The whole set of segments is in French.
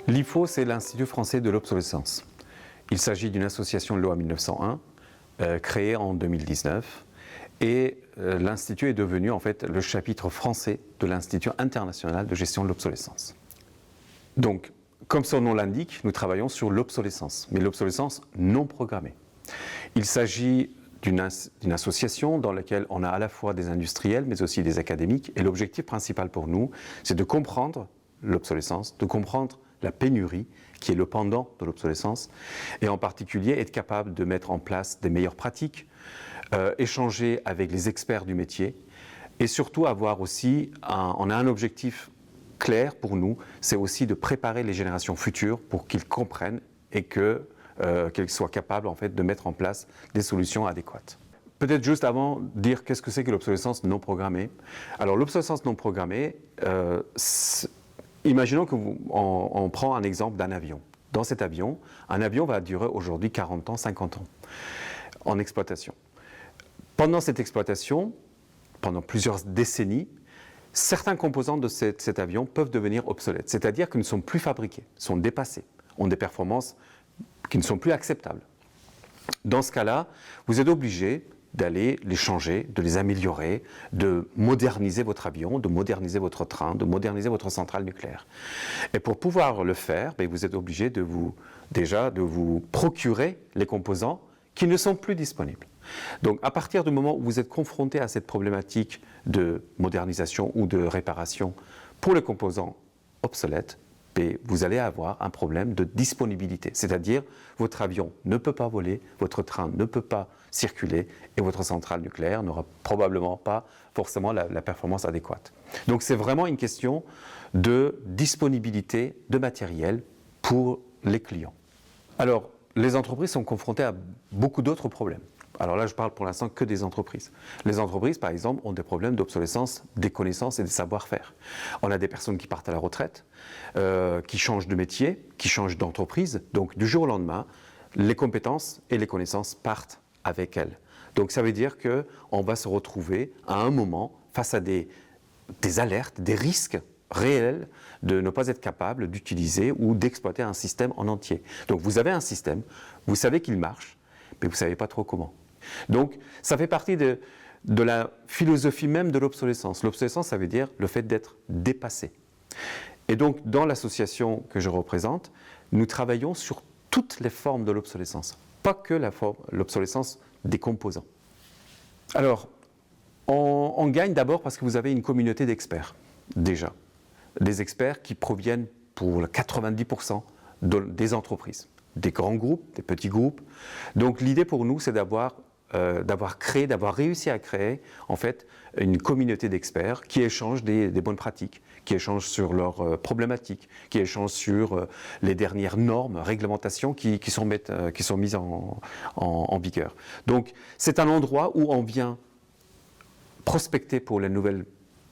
L'IFO, c'est l'Institut français de l'obsolescence. Il s'agit d'une association de loi 1901, créée en 2019, et l'Institut est devenu en fait le chapitre français de l'Institut international de gestion de l'obsolescence. Donc, comme son nom l'indique, nous travaillons sur l'obsolescence, mais l'obsolescence non programmée. Il s'agit d'une association dans laquelle on a à la fois des industriels, mais aussi des académiques, et l'objectif principal pour nous, c'est de comprendre l'obsolescence, de comprendre la pénurie, qui est le pendant de l'obsolescence, et en particulier être capable de mettre en place des meilleures pratiques, échanger avec les experts du métier, et surtout avoir aussi, on a un objectif clair pour nous, c'est aussi de préparer les générations futures pour qu'ils comprennent et qu'elles soient capables en fait, de mettre en place des solutions adéquates. Peut-être juste avant, dire qu'est-ce que c'est que l'obsolescence non programmée. Alors l'obsolescence non programmée, imaginons qu'on prend un exemple d'un avion. Dans cet avion, un avion va durer aujourd'hui 40 ans, 50 ans en exploitation. Pendant cette exploitation, pendant plusieurs décennies, certains composants de cet avion peuvent devenir obsolètes, c'est-à-dire qu'ils ne sont plus fabriqués, sont dépassés, ont des performances qui ne sont plus acceptables. Dans ce cas-là, vous êtes obligé d'aller les changer, de les améliorer, de moderniser votre avion, de moderniser votre train, de moderniser votre centrale nucléaire. Et pour pouvoir le faire, vous êtes obligé de vous procurer les composants qui ne sont plus disponibles. Donc à partir du moment où vous êtes confronté à cette problématique de modernisation ou de réparation pour les composants obsolètes, vous allez avoir un problème de disponibilité, c'est-à-dire votre avion ne peut pas voler, votre train ne peut pas circuler et votre centrale nucléaire n'aura probablement pas forcément la performance adéquate. Donc c'est vraiment une question de disponibilité de matériel pour les clients. Alors les entreprises sont confrontées à beaucoup d'autres problèmes. Alors là, je parle pour l'instant que des entreprises. Les entreprises, par exemple, ont des problèmes d'obsolescence des connaissances et des savoir-faire. On a des personnes qui partent à la retraite, qui changent de métier, qui changent d'entreprise. Donc, du jour au lendemain, les compétences et les connaissances partent avec elles. Donc, ça veut dire qu'on va se retrouver à un moment face à des alertes, des risques réels de ne pas être capable d'utiliser ou d'exploiter un système en entier. Donc, vous avez un système, vous savez qu'il marche, mais vous ne savez pas trop comment. Donc, ça fait partie de la philosophie même de l'obsolescence. L'obsolescence, ça veut dire le fait d'être dépassé. Et donc, dans l'association que je représente, nous travaillons sur toutes les formes de l'obsolescence, pas que l'obsolescence des composants. Alors, on gagne d'abord parce que vous avez une communauté d'experts, déjà. Des experts qui proviennent pour 90% des entreprises, des grands groupes, des petits groupes. Donc, l'idée pour nous, c'est d'avoir réussi à créer en fait une communauté d'experts qui échangent des bonnes pratiques, qui échangent sur leurs problématiques, qui échangent sur les dernières normes, réglementations qui sont mises en vigueur. Donc c'est un endroit où on vient prospecter pour les nouvelles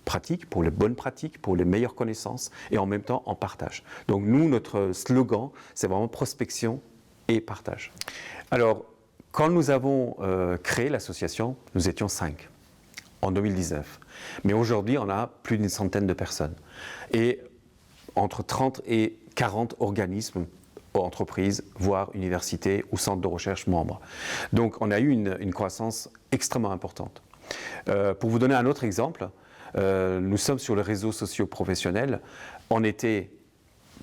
pratiques, pour les bonnes pratiques, pour les meilleures connaissances et en même temps en partage. Donc nous, notre slogan, c'est vraiment prospection et partage. Alors, quand nous avons créé l'association, nous étions 5 en 2019. Mais aujourd'hui, on a plus d'une centaine de personnes. Et entre 30 et 40 organismes, entreprises, voire universités ou centres de recherche membres. Donc on a eu une croissance extrêmement importante. Pour vous donner un autre exemple, nous sommes sur les réseaux sociaux professionnels. On était,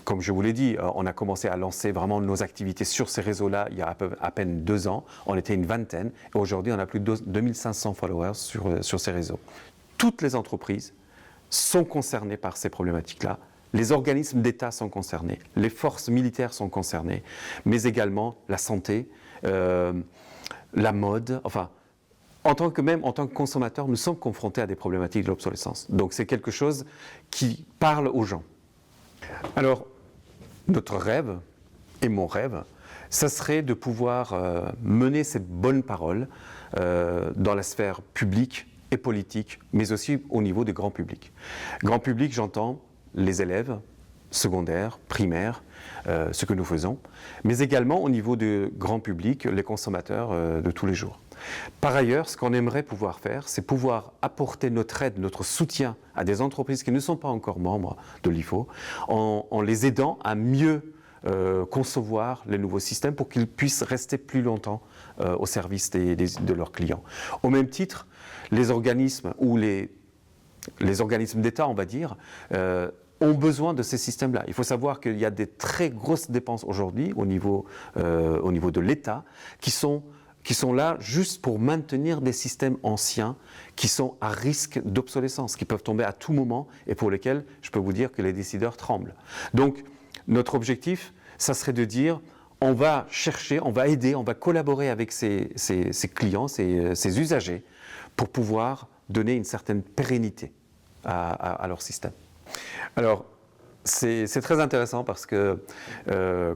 comme je vous l'ai dit, on a commencé à lancer vraiment nos activités sur ces réseaux-là il y a à peine 2 ans. On était une vingtaine et aujourd'hui on a plus de 2500 followers sur ces réseaux. Toutes les entreprises sont concernées par ces problématiques-là. Les organismes d'État sont concernés, les forces militaires sont concernées, mais également la santé, la mode, enfin, en tant que consommateur, nous sommes confrontés à des problématiques de l'obsolescence. Donc c'est quelque chose qui parle aux gens. Alors, notre rêve, et mon rêve, ça serait de pouvoir mener cette bonne parole dans la sphère publique et politique, mais aussi au niveau du grand public. Grand public, j'entends les élèves secondaires, primaires, ce que nous faisons, mais également au niveau du grand public, les consommateurs de tous les jours. Par ailleurs, ce qu'on aimerait pouvoir faire, c'est pouvoir apporter notre aide, notre soutien à des entreprises qui ne sont pas encore membres de l'IFO, en les aidant à mieux concevoir les nouveaux systèmes pour qu'ils puissent rester plus longtemps au service de leurs clients. Au même titre, les organismes ou les organismes d'État, on va dire, ont besoin de ces systèmes-là. Il faut savoir qu'il y a des très grosses dépenses aujourd'hui au niveau de l'État qui sont là juste pour maintenir des systèmes anciens qui sont à risque d'obsolescence, qui peuvent tomber à tout moment et pour lesquels je peux vous dire que les décideurs tremblent. Donc, notre objectif, ça serait de dire, on va chercher, on va aider, on va collaborer avec ces clients, ces usagers, pour pouvoir donner une certaine pérennité à leur système. Alors, c'est très intéressant parce que,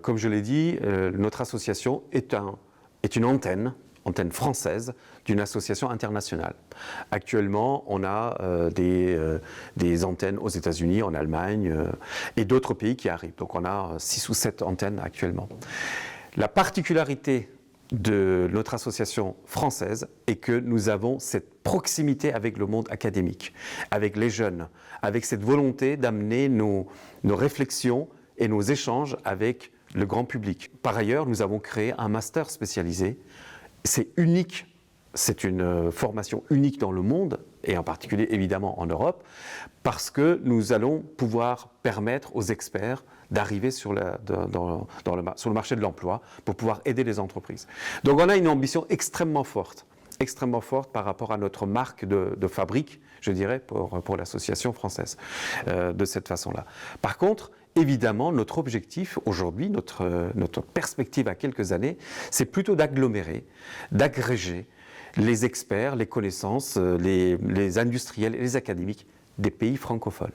comme je l'ai dit, notre association est une antenne française d'une association internationale. Actuellement, on a des antennes aux États-Unis, en Allemagne et d'autres pays qui arrivent. Donc on a 6 ou 7 antennes actuellement. La particularité de notre association française est que nous avons cette proximité avec le monde académique, avec les jeunes, avec cette volonté d'amener nos réflexions et nos échanges avec le grand public. Par ailleurs, nous avons créé un master spécialisé. C'est unique, c'est une formation unique dans le monde, et en particulier évidemment en Europe, parce que nous allons pouvoir permettre aux experts d'arriver sur le marché de l'emploi pour pouvoir aider les entreprises. Donc on a une ambition extrêmement forte par rapport à notre marque de fabrique, je dirais, pour l'association française, de cette façon-là. Par contre, évidemment, notre objectif aujourd'hui, notre perspective à quelques années, c'est plutôt d'agglomérer, d'agréger les experts, les connaissances, les industriels et les académiques des pays francophones.